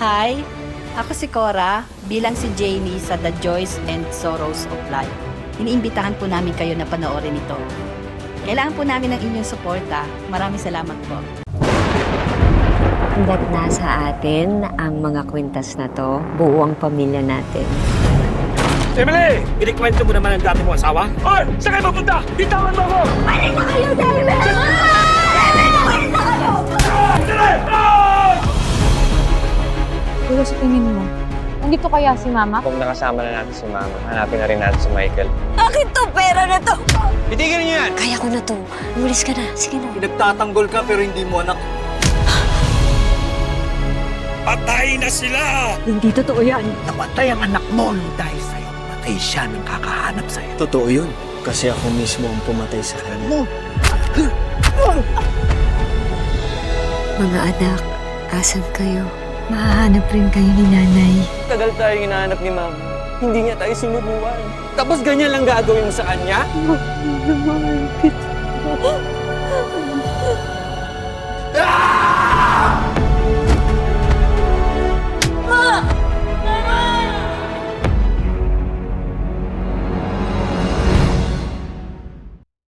Hi, ako si Cora, bilang si Jamie sa The Joys and Sorrows of Life. Iniimbitahan po namin kayo na panoorin ito. Kailangan po namin ng inyong suporta. Maraming salamat po. Hanggat nasa atin ang mga kwintas na to, buo ang pamilya natin. Emily! Inikwento mo naman ang dati mong asawa? Oy! Saan kayo mapunta? Bitawan mo ako! Balik na kayo, David! Balik na kayo! Pero sa tingin mo, nandito kaya si Mama? Kung nakasama na natin si Mama, hanapin na rin natin si Michael. Akin to, pera na to! Itigil niyo yan! Kaya ko na to. Umalis ka na. Sige na. Pinagtatanggol ka pero hindi mo anak. Patay na sila! Hindi totoo yan. Namatay ang anak mo dahil sa'yo. Matay siya nang kakahanap sa'yo. Totoo yun. Kasi ako mismo ang pumatay sa kanya. Mga anak, asan kayo? Mahahanap rin kayo ni Nanay. Tagal tayong hinahanap ni Mama. Hindi niya tayo sinubukan. Tapos ganyan lang gagawin mo sa kanya? Mahal kita.